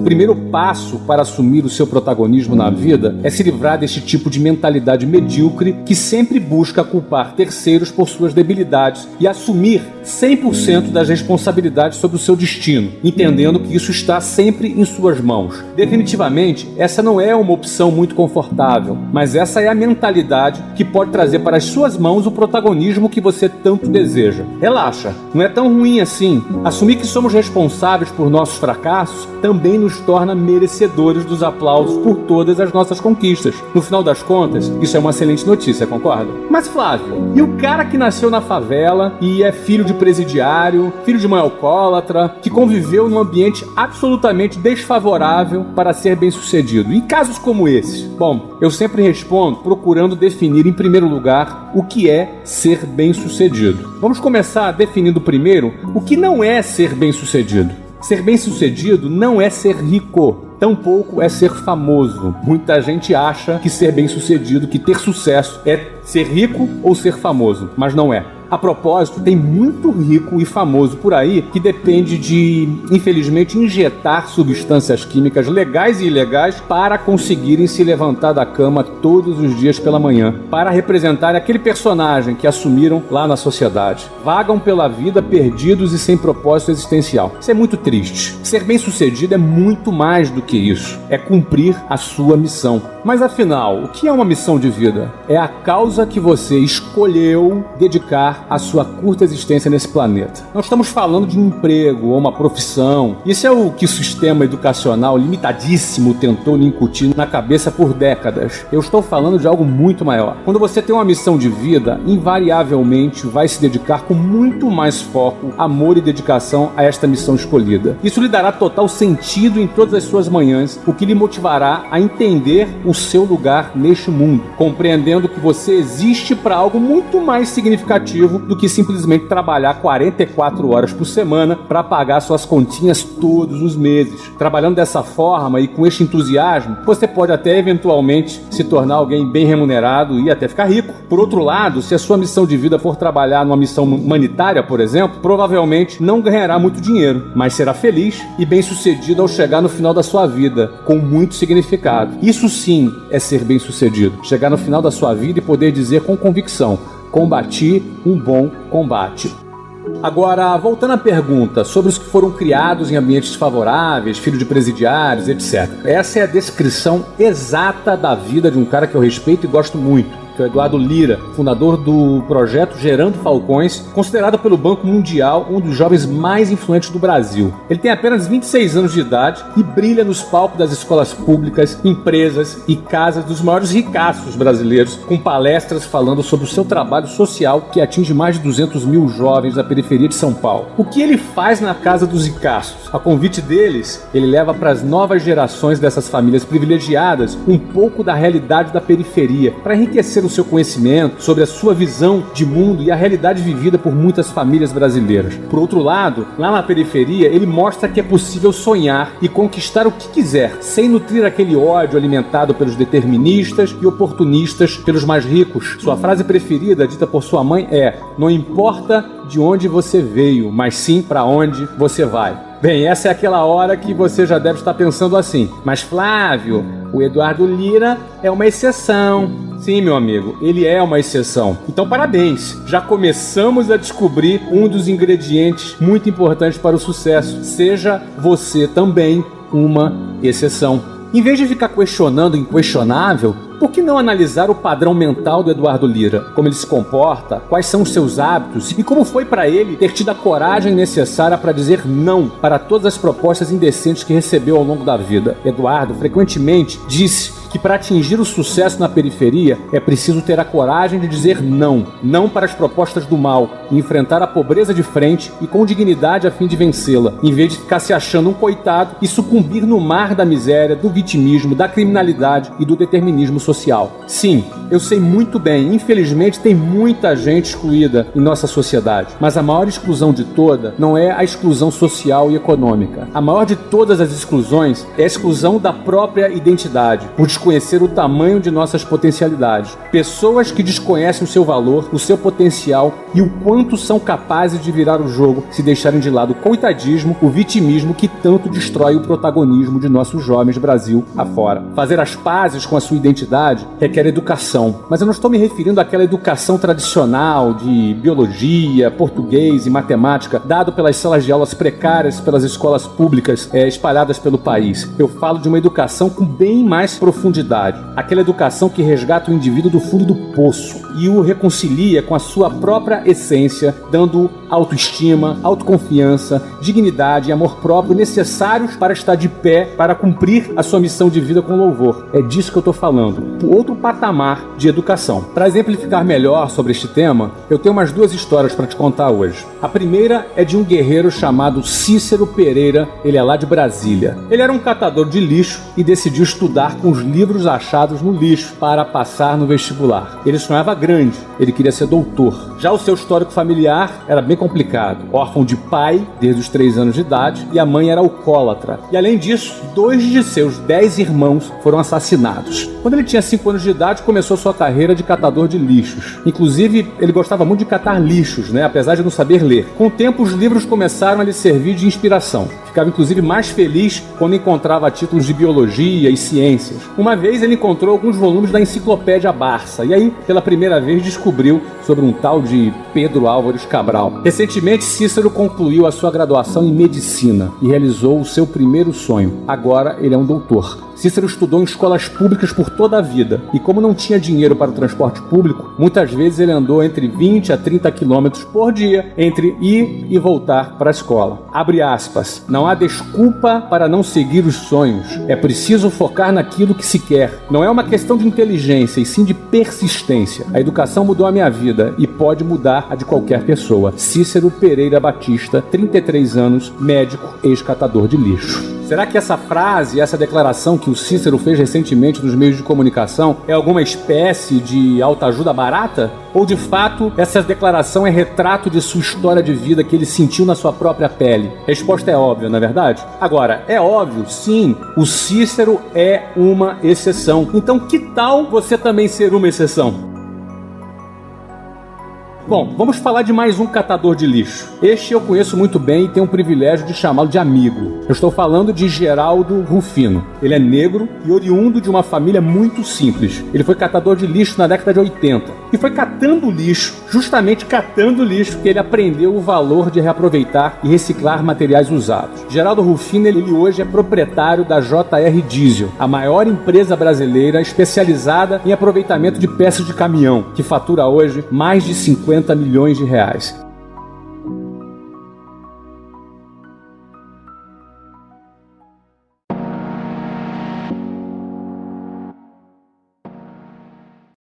primeiro passo para assumir o seu protagonismo na vida é se livrar deste tipo de mentalidade medíocre que sempre busca culpar terceiros por suas debilidades e assumir 100% das responsabilidades sobre o seu destino, entendendo que isso está sempre em suas mãos. Definitivamente, essa não é uma opção muito confortável, mas essa é a mentalidade que pode trazer para as suas mãos o protagonismo que você tanto deseja. Relaxa, não é tão ruim assim. Assumir que somos responsáveis por nossos fracassos também nos torna merecedores dos aplausos por todas as nossas conquistas. No final das contas, isso é uma excelente notícia, concorda? Mas Flávio, e o cara que nasceu na favela e é filho de presidiário, filho de mãe alcoólatra, que conviveu num ambiente absolutamente desfavorável para ser bem-sucedido? E casos como esse? Bom, eu sempre respondo procurando definir em primeiro lugar o que é ser bem-sucedido. Vamos começar definindo primeiro o que não é ser bem-sucedido. Ser bem-sucedido não é ser rico, tampouco é ser famoso. Muita gente acha que ser bem-sucedido, que ter sucesso é ser rico ou ser famoso, mas não é. A propósito, tem muito rico e famoso por aí que depende de, infelizmente, injetar substâncias químicas legais e ilegais para conseguirem se levantar da cama todos os dias pela manhã, para representar aquele personagem que assumiram lá na sociedade. Vagam pela vida perdidos e sem propósito existencial. Isso é muito triste. Ser bem-sucedido é muito mais do que isso. É cumprir a sua missão. Mas afinal, o que é uma missão de vida? É a causa que você escolheu dedicar a sua curta existência nesse planeta. Não estamos falando de um emprego ou uma profissão. Isso é o que o sistema educacional limitadíssimo tentou lhe incutir na cabeça por décadas. Eu estou falando de algo muito maior. Quando você tem uma missão de vida, invariavelmente vai se dedicar com muito mais foco, amor e dedicação a esta missão escolhida. Isso lhe dará total sentido em todas as suas manhãs, o que lhe motivará a entender o seu lugar neste mundo, compreendendo que você existe para algo muito mais significativo do que simplesmente trabalhar 44 horas por semana para pagar suas continhas todos os meses. Trabalhando dessa forma e com este entusiasmo, você pode até eventualmente se tornar alguém bem remunerado e até ficar rico. Por outro lado, se a sua missão de vida for trabalhar numa missão humanitária, por exemplo, provavelmente não ganhará muito dinheiro, mas será feliz e bem-sucedido ao chegar no final da sua vida, com muito significado. Isso sim é ser bem-sucedido. Chegar no final da sua vida e poder dizer com convicção: combati um bom combate. Agora, voltando à pergunta sobre os que foram criados em ambientes favoráveis, filho de presidiários, etc. Essa é a descrição exata da vida de um cara que eu respeito e gosto muito, que é o Eduardo Lira, fundador do projeto Gerando Falcões, considerado pelo Banco Mundial um dos jovens mais influentes do Brasil. Ele tem apenas 26 anos de idade e brilha nos palcos das escolas públicas, empresas e casas dos maiores ricaços brasileiros, com palestras falando sobre o seu trabalho social que atinge mais de 200 mil jovens da periferia de São Paulo. O que ele faz na casa dos ricaços? A convite deles, ele leva para as novas gerações dessas famílias privilegiadas um pouco da realidade da periferia, para enriquecer o seu conhecimento sobre a sua visão de mundo e a realidade vivida por muitas famílias brasileiras. Por outro lado, lá na periferia, ele mostra que é possível sonhar e conquistar o que quiser, sem nutrir aquele ódio alimentado pelos deterministas e oportunistas pelos mais ricos. Sua frase preferida, dita por sua mãe, é: não importa de onde você veio, mas sim para onde você vai. Bem, essa é aquela hora que você já deve estar pensando assim: mas Flávio, o Eduardo Lira é uma exceção. Sim, meu amigo, ele é uma exceção. Então, parabéns! Já começamos a descobrir um dos ingredientes muito importantes para o sucesso. Seja você também uma exceção. Em vez de ficar questionando o inquestionável, por que não analisar o padrão mental do Eduardo Lira? Como ele se comporta, quais são os seus hábitos e como foi para ele ter tido a coragem necessária para dizer não para todas as propostas indecentes que recebeu ao longo da vida. Eduardo frequentemente disse que para atingir o sucesso na periferia é preciso ter a coragem de dizer não. Não para as propostas do mal e enfrentar a pobreza de frente e com dignidade a fim de vencê-la, em vez de ficar se achando um coitado e sucumbir no mar da miséria, do vitimismo, da criminalidade e do determinismo social. social. Sim, eu sei muito bem, infelizmente tem muita gente excluída em nossa sociedade, mas a maior exclusão de toda não é a exclusão social e econômica. A maior de todas as exclusões é a exclusão da própria identidade, por desconhecer o tamanho de nossas potencialidades. Pessoas que desconhecem o seu valor, o seu potencial e o quanto são capazes de virar o jogo se deixarem de lado o coitadismo, o vitimismo que tanto destrói o protagonismo de nossos jovens Brasil afora. Fazer as pazes com a sua identidade requer educação, mas eu não estou me referindo àquela educação tradicional de biologia, português e matemática dado pelas salas de aulas precárias pelas escolas públicas espalhadas pelo país. Eu falo de uma educação com bem mais profundidade, aquela educação que resgata o indivíduo do fundo do poço e o reconcilia com a sua própria essência, dando autoestima, autoconfiança, dignidade e amor próprio necessários para estar de pé, para cumprir a sua missão de vida com louvor. É disso que eu estou falando. Outro patamar de educação. Para exemplificar melhor sobre este tema, eu tenho umas duas histórias para te contar hoje. A primeira é de um guerreiro chamado Cícero Pereira, ele é lá de Brasília. Ele era um catador de lixo e decidiu estudar com os livros achados no lixo para passar no vestibular. Ele sonhava grande, ele queria ser doutor. Já o seu histórico familiar era bem complicado. Órfão de pai desde os 3 anos de idade e a mãe era alcoólatra. E além disso, 2 de seus 10 irmãos foram assassinados. Quando ele tinha 5 anos de idade, começou sua carreira de catador de lixos. Inclusive, ele gostava muito de catar lixos, apesar de não saber ler. Com o tempo, os livros começaram a lhe servir de inspiração. Ficava inclusive mais feliz quando encontrava títulos de biologia e ciências. Uma vez ele encontrou alguns volumes da Enciclopédia Barça e aí, pela primeira vez, descobriu sobre um tal de Pedro Álvares Cabral. Recentemente, Cícero concluiu a sua graduação em medicina e realizou o seu primeiro sonho. Agora ele é um doutor. Cícero estudou em escolas públicas por toda a vida e como não tinha dinheiro para o transporte público, muitas vezes ele andou entre 20 a 30 quilômetros por dia entre ir e voltar para a escola. Abre aspas, não há desculpa para não seguir os sonhos. É preciso focar naquilo que se quer. Não é uma questão de inteligência e sim de persistência. A educação mudou a minha vida e pode mudar a de qualquer pessoa. Cícero Pereira Batista, 33 anos, médico, ex-catador de lixo. Será que essa frase, essa declaração que o Cícero fez recentemente nos meios de comunicação é alguma espécie de autoajuda barata? Ou de fato essa declaração é retrato de sua história de vida que ele sentiu na sua própria pele? A resposta é óbvia, não é verdade? Agora, é óbvio, sim, o Cícero é uma exceção. Então que tal você também ser uma exceção? Bom, vamos falar de mais um catador de lixo. Este eu conheço muito bem e tenho o privilégio de chamá-lo de amigo. Eu estou falando de Geraldo Rufino. Ele é negro e oriundo de uma família muito simples. Ele foi catador de lixo na década de 80. E foi catando lixo, justamente catando lixo, que ele aprendeu o valor de reaproveitar e reciclar materiais usados. Geraldo Rufino, ele hoje é proprietário da JR Diesel, a maior empresa brasileira especializada em aproveitamento de peças de caminhão, que fatura hoje mais de 50 milhões de reais.